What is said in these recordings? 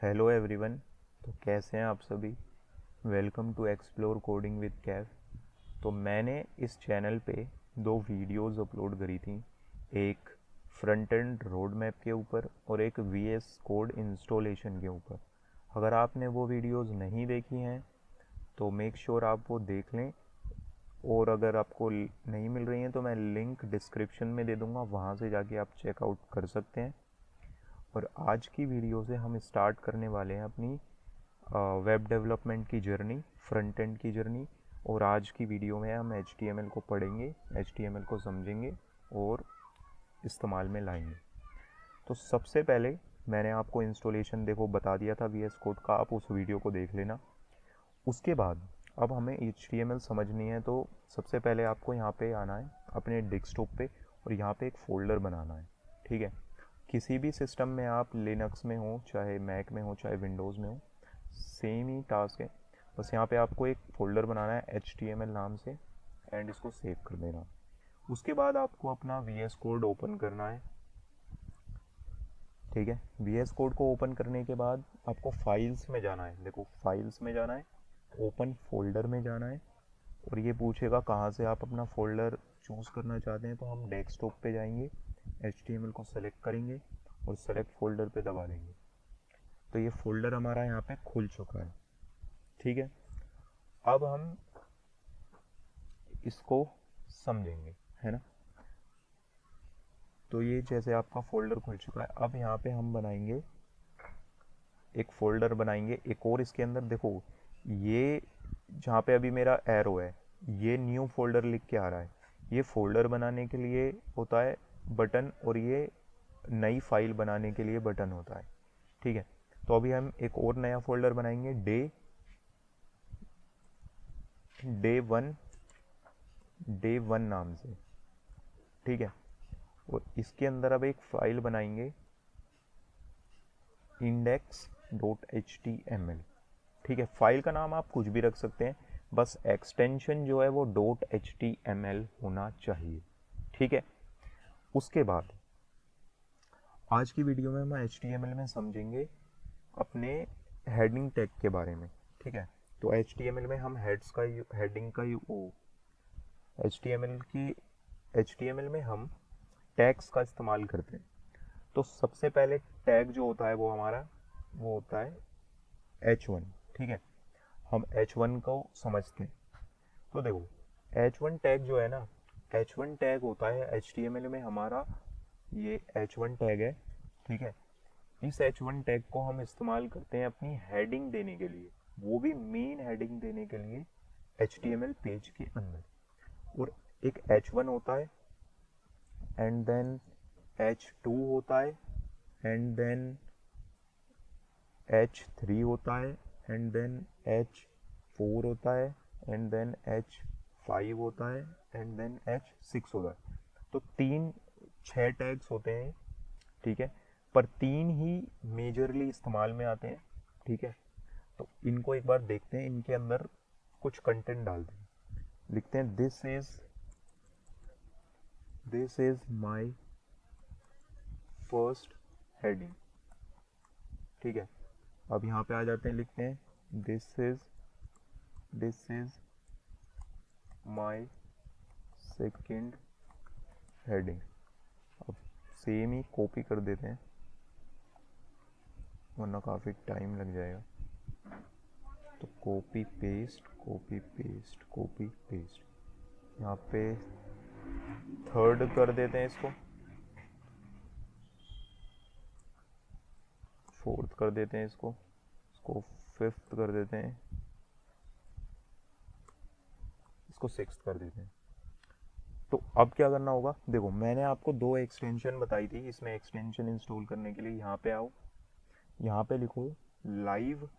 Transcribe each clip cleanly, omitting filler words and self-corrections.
Hello everyone. तो कैसे हैं आप सभी। Welcome to explore coding with Kaif. तो मैंने इस चैनल पे दो वीडियोस अपलोड करी थी, एक फ्रंट एंड रोड मैप के ऊपर और एक वीएस कोड इंस्टॉलेशन के ऊपर। अगर आपने वो वीडियोस नहीं देखी हैं तो मेक श्योर आप वो देख लें, और अगर आपको नहीं मिल रही हैं तो मैं लिंक डिस्क्रिप्शन में दे दूँगा, वहाँ से जाके आप चेकआउट कर सकते हैं। और आज की वीडियो से हम स्टार्ट करने वाले हैं अपनी वेब डेवलपमेंट की जर्नी, फ्रंट एंड की जर्नी। और आज की वीडियो में हम HTML को पढ़ेंगे, HTML को समझेंगे और इस्तेमाल में लाएंगे। तो सबसे पहले मैंने आपको इंस्टॉलेशन देखो बता दिया था VS कोड का, आप उस वीडियो को देख लेना। उसके बाद अब हमें HTML समझनी है, तो सबसे पहले आपको यहाँ पे आना है अपने डेस्कटॉप पे और यहाँ पे एक फ़ोल्डर बनाना है। ठीक है, किसी भी सिस्टम में आप लिनक्स में हो, चाहे मैक में हो, चाहे विंडोज़ में हो, सेम ही टास्क है। बस यहाँ पे आपको एक फ़ोल्डर बनाना है HTML नाम से एंड इसको सेव कर देना। उसके बाद आपको अपना VS कोड ओपन करना है। ठीक है, VS कोड को ओपन करने के बाद आपको फाइल्स में जाना है। देखो फाइल्स में जाना है, ओपन फोल्डर में जाना है, और ये पूछेगा कहाँ से आप अपना फोल्डर चूज़ करना चाहते हैं। तो हम डेस्कटॉप पे जाएंगे, HTML को सेलेक्ट करेंगे और सेलेक्ट फोल्डर पे दबा देंगे। तो ये फोल्डर हमारा यहाँ पे खुल चुका है। ठीक है, अब हम इसको समझेंगे, है ना। तो ये जैसे आपका फोल्डर खुल चुका है, अब यहाँ पे हम बनाएंगे एक फ़ोल्डर बनाएंगे एक और। इसके अंदर देखो, ये जहाँ पे अभी मेरा एरो है, ये न्यू फोल्डर लिख के आ रहा है। ये फ़ोल्डर बनाने के लिए होता है बटन, और ये नई फाइल बनाने के लिए बटन होता है। ठीक है, तो अभी हम एक और नया फोल्डर बनाएंगे डे वन नाम से। ठीक है, और इसके अंदर अब एक फ़ाइल बनाएंगे index.html। ठीक है, फाइल का नाम आप कुछ भी रख सकते हैं, बस एक्सटेंशन जो है वो .html होना चाहिए। ठीक है, उसके बाद आज की वीडियो में हम HTML में समझेंगे अपने हेडिंग टैग के बारे में। ठीक है, तो HTML में हम हेड्स का हेडिंग का HTML की HTML में हम टैग्स का इस्तेमाल करते हैं। तो सबसे पहले टैग जो होता है वो हमारा वो होता है H1। ठीक है, हम H1 को समझते हैं। तो देखो H1 टैग जो है ना, H1 टैग होता है HTML में हमारा, ये H1 टैग है। ठीक है, इस H1 टैग को हम इस्तेमाल करते हैं अपनी हेडिंग देने के लिए, वो भी मेन हेडिंग देने के लिए HTML पेज के अंदर। और एक H1 होता है, एंड देन H2 होता है, एंड देन H3 होता है, एंड देन H4 होता है, एंड देन H5 होता है, एंड देन H6 होता है। तो छः टैग्स होते हैं। ठीक है, पर तीन ही मेजरली इस्तेमाल में आते हैं। ठीक है, तो इनको एक बार देखते हैं, इनके अंदर कुछ कंटेंट डालते हैं। लिखते हैं this is my first heading. ठीक है, अब यहाँ पे आ जाते हैं, लिखते हैं this is my second heading. अब सेम ही कॉपी कर देते हैं, वरना काफ़ी टाइम लग जाएगा। तो copy paste copy paste copy paste, यहाँ पे थर्ड कर देते हैं, इसको फोर्थ कर देते हैं, इसको फिफ्थ कर देते हैं, इसको सिक्स्थ कर देते हैं। तो अब क्या करना होगा, देखो मैंने आपको दो एक्सटेंशन बताई थी। इसमें एक्सटेंशन इंस्टॉल करने के लिए यहाँ पे आओ, यहाँ पे लिखो लाइव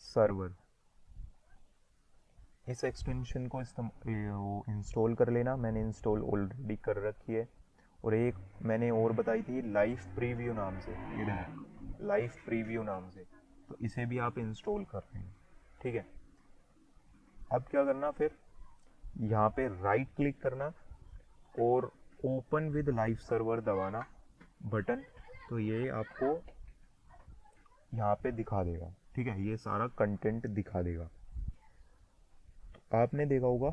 सर्वर। इस एक्सटेंशन को इंस्टॉल कर लेना, मैंने इंस्टॉल ऑलरेडी कर रखी है। और एक मैंने और बताई थी लाइव प्रीव्यू नाम से, ये देखो लाइव प्रीव्यू नाम से, तो इसे भी आप इंस्टॉल कर रहे हैं। ठीक है, अब क्या करना, फिर यहाँ पे राइट क्लिक करना और ओपन विद लाइव सर्वर दबाना बटन। तो ये आपको यहाँ पे दिखा देगा, ठीक है, ये सारा कंटेंट दिखा देगा। तो आपने देखा होगा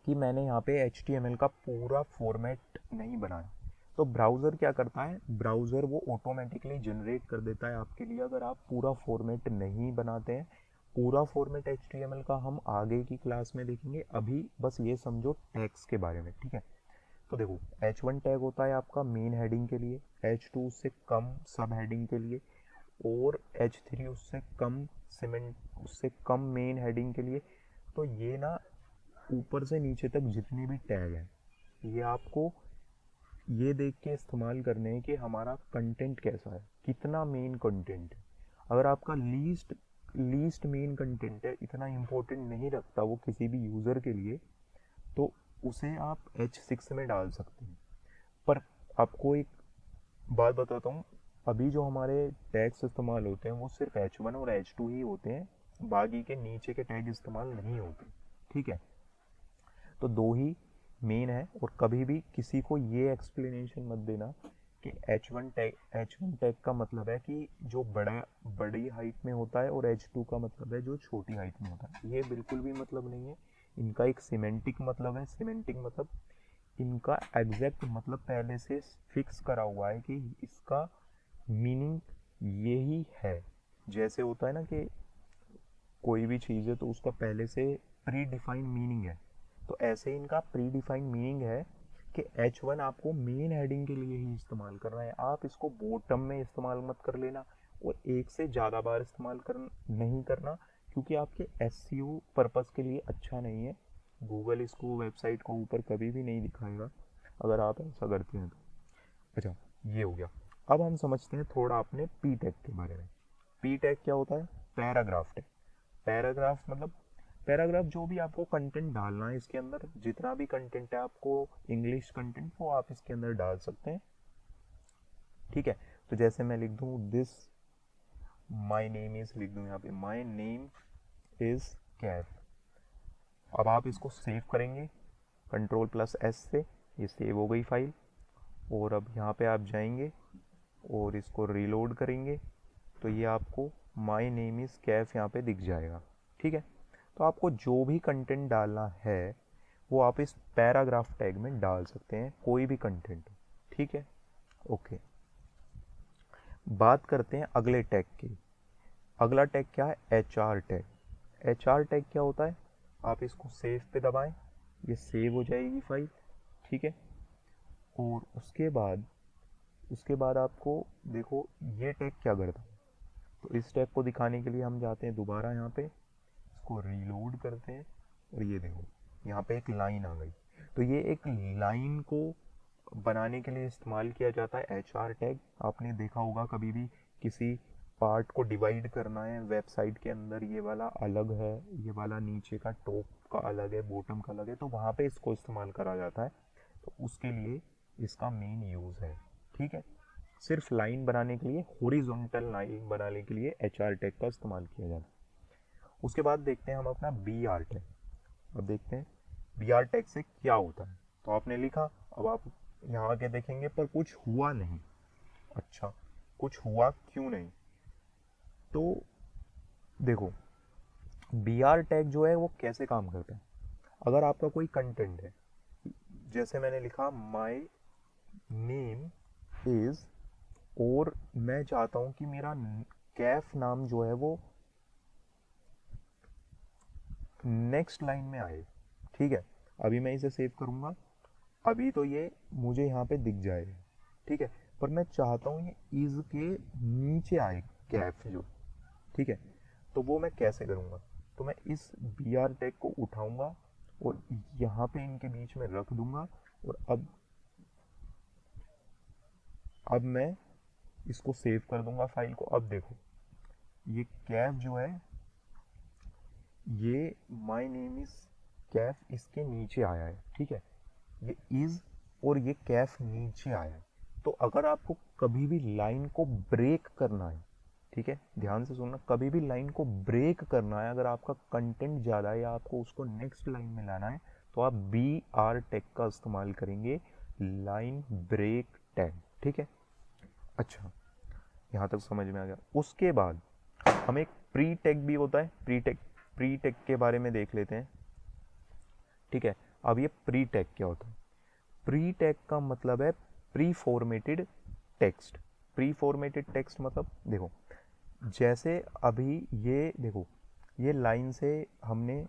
कि मैंने यहाँ पे HTML का पूरा फॉर्मेट नहीं बनाया। तो ब्राउज़र क्या करता है, ब्राउज़र वो ऑटोमेटिकली जनरेट कर देता है आपके लिए, अगर आप पूरा फॉर्मेट नहीं बनाते हैं। पूरा फॉर्मेट HTML का हम आगे की क्लास में देखेंगे, अभी बस ये समझो टैग्स के बारे में, ठीक है। तो देखो, H1 टैग होता है आपका मेन हेडिंग के लिए, H2 उससे कम सब हेडिंग के लिए, और H3 उससे कम मेन हेडिंग के लिए। तो ये ना ऊपर से नीचे तक जितने भी टैग हैं, ये आपको ये देख के इस्तेमाल करने हैं कि हमारा कंटेंट कैसा है, कितना मेन कंटेंट है। अगर आपका लीस्ट मेन कंटेंट है, इतना इम्पोर्टेंट नहीं रखता वो किसी भी यूज़र के लिए, तो उसे आप H6 में डाल सकते हैं। पर आपको एक बात बताता हूँ, अभी जो हमारे टैग्स इस्तेमाल होते हैं वो सिर्फ H1 और H2 ही होते हैं, बाकी के नीचे के टैग इस्तेमाल नहीं होते, ठीक है। तो दो ही मेन है, और कभी भी किसी को ये एक्सप्लेनेशन मत देना कि H1 टैग का मतलब है कि जो बड़ी हाइट में होता है, और H2 का मतलब है जो छोटी हाइट में होता है। ये बिल्कुल भी मतलब नहीं है, इनका एक सिमेंटिक मतलब है। सिमेंटिक मतलब इनका एग्जैक्ट मतलब पहले से फिक्स करा हुआ है कि इसका मीनिंग यही है। जैसे होता है ना कि कोई भी चीज़ है तो उसका पहले से प्री डिफाइंड मीनिंग है, तो ऐसे ही इनका प्री डिफाइंड मीनिंग है कि H1 आपको मेन हेडिंग के लिए ही इस्तेमाल करना है। आप इसको बॉटम में इस्तेमाल मत कर लेना, और एक से ज़्यादा बार इस्तेमाल कर नहीं करना, क्योंकि आपके SEO पर्पज़ के लिए अच्छा नहीं है। गूगल इसको वेबसाइट को ऊपर कभी भी नहीं दिखाएगा अगर आप ऐसा करते हैं तो। अच्छा, ये हो गया। अब हम समझते हैं थोड़ा अपने पी टैग के बारे में। पी टैग क्या होता है, पैराग्राफ टैग। पैराग्राफ मतलब पैराग्राफ जो भी आपको कंटेंट डालना है इसके अंदर, जितना भी कंटेंट है आपको इंग्लिश कंटेंट, वो आप इसके अंदर डाल सकते हैं, ठीक है। तो जैसे मैं लिख दूँ दिस माई नेम इज, लिख दूँ यहाँ पे माई नेम इज कैफ। अब आप इसको सेव करेंगे Ctrl+S से, ये सेव हो गई फाइल। और अब यहाँ पे आप जाएंगे और इसको रीलोड करेंगे, तो ये आपको माई नेम इज़ कैफ यहाँ पे दिख जाएगा, ठीक है। तो आपको जो भी कंटेंट डालना है वो आप इस पैराग्राफ टैग में डाल सकते हैं, कोई भी कंटेंट, ठीक है। ओके, बात करते हैं अगले टैग की। अगला टैग क्या है, HR टैग। HR टैग क्या होता है, आप इसको सेव पे दबाएं, ये सेव हो जाएगी फाइल, ठीक है। और उसके बाद आपको देखो ये टैग क्या करता है। तो इस टैग को दिखाने के लिए हम जाते हैं दोबारा यहाँ पे, इसको रीलोड करते हैं, और ये देखो यहाँ पे एक लाइन आ गई। तो ये एक लाइन को बनाने के लिए इस्तेमाल किया जाता है HR टैग। आपने देखा होगा कभी भी किसी पार्ट को डिवाइड करना है वेबसाइट के अंदर, ये वाला अलग है, ये वाला नीचे का टॉप का अलग है, बॉटम का अलग है, तो वहाँ पे इसको इस्तेमाल करा जाता है। तो उसके लिए इसका मेन यूज़ है, ठीक है। सिर्फ लाइन बनाने के लिए, हॉरिजॉन्टल लाइन बनाने के लिए HR टैग का इस्तेमाल किया जाता है। उसके बाद देखते हैं हम अपना BR टैग। अब देखते हैं BR टैग से क्या होता है। तो आपने लिखा, अब आप यहाँ आके देखेंगे पर कुछ हुआ नहीं। अच्छा, कुछ हुआ क्यों नहीं, तो देखो BR टैग जो है वो कैसे काम करता है। अगर आपका कोई कंटेंट है, जैसे मैंने लिखा माई नेम इज़, और मैं चाहता हूँ कि मेरा कैफ नाम जो है वो नेक्स्ट लाइन में आए, ठीक है। अभी मैं इसे सेव करूँगा, अभी तो ये मुझे यहाँ पे दिख जाएगा, ठीक है। पर मैं चाहता हूँ ये इज़ के नीचे आए कैफ जो, ठीक है। तो वो मैं कैसे करूँगा, तो मैं इस BR टैग को उठाऊँगा और यहाँ पे इनके बीच में रख दूँगा, और अब मैं इसको सेव कर दूँगा फाइल को। अब देखो ये कैफ जो है, ये माई नेम इज़ कैफ इसके नीचे आया है, ठीक है। ये इज़ और ये कैफ नीचे आया है। तो अगर आपको कभी भी लाइन को ब्रेक करना है, ठीक है, ध्यान से सुनना, कभी भी लाइन को ब्रेक करना है, अगर आपका कंटेंट ज़्यादा है या आपको उसको नेक्स्ट लाइन में लाना है, तो आप BR टैग का इस्तेमाल करेंगे, लाइन ब्रेक टैग, ठीक है। अच्छा, यहाँ तक समझ में आ गया। उसके बाद हम एक प्री टैग भी होता है, प्री टैग के बारे में देख लेते हैं। ठीक है, अब ये प्री टैग क्या होता है? प्री टैग का मतलब है pre formatted text. Pre formatted text मतलब देखो, जैसे अभी ये देखो, ये लाइन से हमने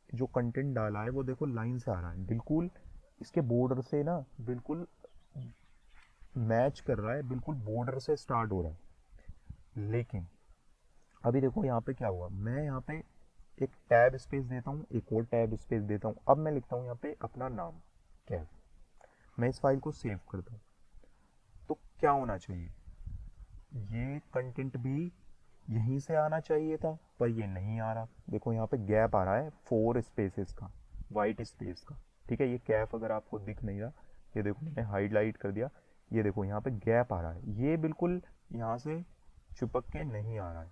जो कंटेंट डाला है वो देखो लाइन से आ रहा है, बिल्कुल इसके बॉर्डर से ना बिल्कुल मैच कर रहा है, बिल्कुल बॉर्डर से स्टार्ट हो रहा है। लेकिन अभी देखो यहाँ पे क्या हुआ, मैं यहाँ पे एक टैब स्पेस देता हूँ, एक और टैब स्पेस देता हूँ। अब मैं लिखता हूँ यहाँ पे अपना नाम कैब, मैं इस फाइल को सेव करता हूँ। तो क्या होना चाहिए, ये कंटेंट भी यहीं से आना चाहिए था, पर ये नहीं आ रहा। देखो यहाँ पे गैप आ रहा है 4 स्पेसेस का, वाइट स्पेस का। ठीक है, ये कैफ अगर आपको दिख नहीं रहा, ये देखो मैंने हाईलाइट कर दिया, ये देखो यहाँ पे गैप आ रहा है, ये बिल्कुल यहाँ से चिपक के नहीं आ रहा है।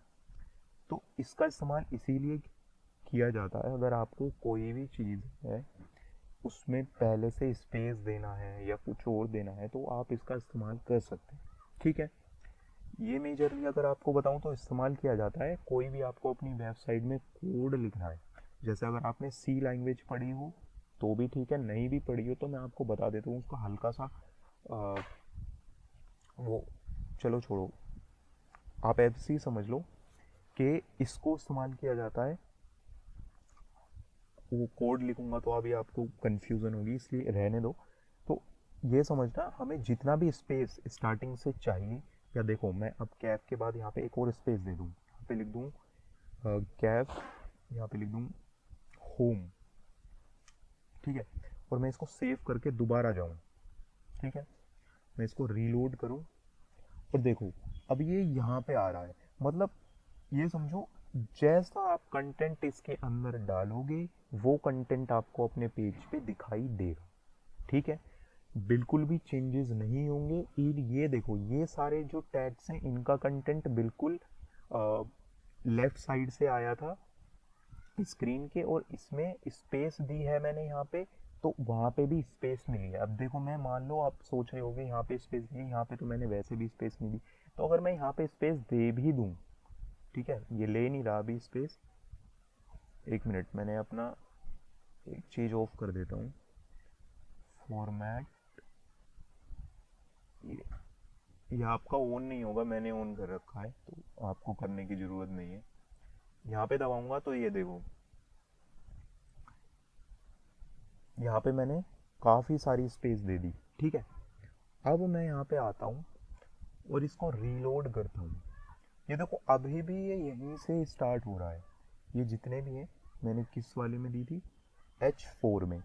तो इसका इस्तेमाल इसीलिए किया जाता है, अगर आपको कोई भी चीज़ है उसमें पहले से स्पेस देना है या कुछ और देना है तो आप इसका इस्तेमाल कर सकते हैं। ठीक है, ये मेजरली अगर आपको बताऊं तो इस्तेमाल किया जाता है कोई भी आपको अपनी वेबसाइट में कोड लिखना है। जैसे अगर आपने सी लैंग्वेज पढ़ी हो तो भी ठीक है, नहीं भी पढ़ी हो तो मैं आपको बता देता हूँ उसका हल्का सा वो, चलो छोड़ो, आप ऐसे ही समझ लो कि इसको इस्तेमाल किया जाता है। वो कोड लिखूंगा तो अभी आपको कन्फ्यूज़न होगी, इसलिए रहने दो। तो ये समझना, हमें जितना भी स्पेस स्टार्टिंग से चाहिए, या देखो मैं अब कैप के बाद यहाँ पे एक और स्पेस दे दूँ, यहाँ पे लिख दूँ कैप, यहाँ पे लिख दूँ होम। ठीक है, और मैं इसको सेव करके दोबारा जाऊँ। ठीक है, मैं इसको रीलोड करूँ और देखो अब ये यहाँ पे आ रहा है। मतलब ये समझो, जैसा आप कंटेंट इसके अंदर डालोगे वो कंटेंट आपको अपने पेज पे दिखाई देगा। ठीक है, बिल्कुल भी चेंजेस नहीं होंगे। ये देखो, ये सारे जो टैग्स हैं इनका कंटेंट बिल्कुल लेफ्ट साइड से आया था स्क्रीन के, और इसमें स्पेस दी है मैंने यहाँ पे, तो वहाँ पे भी स्पेस मिली है। अब देखो, मैं मान लो आप सोच रहे होगे यहाँ पे स्पेस दी, यहाँ पे तो मैंने वैसे भी स्पेस नहीं दी। तो अगर मैं यहाँ पे स्पेस दे भी दूँ, ठीक है, ये ले नहीं रहा अभी स्पेस, एक मिनट, मैंने अपना एक चीज़ ऑफ कर देता हूँ, फॉर्मेट, ये आपका ऑन नहीं होगा, मैंने ऑन कर रखा है तो आपको करने की ज़रूरत नहीं है। यहाँ पे दबाऊंगा तो ये देखो, यहाँ पे मैंने काफ़ी सारी स्पेस दे दी। ठीक है, अब मैं यहाँ पे आता हूँ और इसको रीलोड करता हूँ। ये देखो अभी भी ये यहीं से स्टार्ट हो रहा है, ये जितने भी हैं मैंने किस वाले में दी थी, H4 में।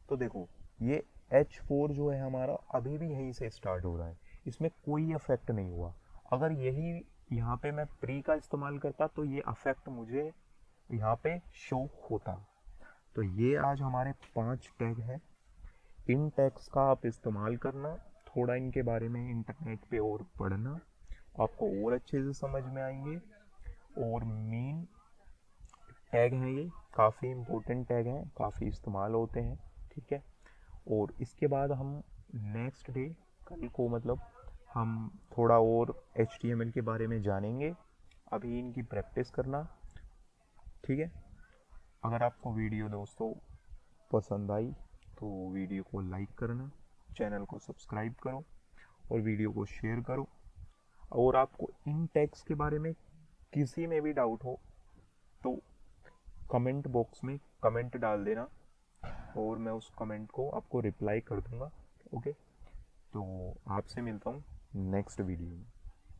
तो देखो ये H4 जो है हमारा अभी भी यहीं से स्टार्ट हो रहा है, इसमें कोई इफेक्ट नहीं हुआ। अगर यही यहाँ पे मैं प्री का इस्तेमाल करता तो ये इफेक्ट मुझे यहाँ पे शो होता। तो ये आज हमारे 5 टैग हैं। इन टैग्स का आप इस्तेमाल करना, थोड़ा इनके बारे में इंटरनेट पे और पढ़ना, आपको और अच्छे से समझ में आएंगे। और मेन टैग हैं ये, काफ़ी इम्पोर्टेंट टैग हैं, काफ़ी इस्तेमाल होते हैं। ठीक है, और इसके बाद हम नेक्स्ट डे, कल को मतलब, हम थोड़ा और HTML के बारे में जानेंगे। अभी इनकी प्रैक्टिस करना। ठीक है, अगर आपको वीडियो दोस्तों पसंद आई तो वीडियो को लाइक करना, चैनल को सब्सक्राइब करो और वीडियो को शेयर करो। और आपको इन टैग्स के बारे में किसी में भी डाउट हो तो कमेंट बॉक्स में कमेंट डाल देना और मैं उस कमेंट को आपको रिप्लाई कर दूंगा। ओके, तो आपसे मिलता हूँ नेक्स्ट वीडियो में।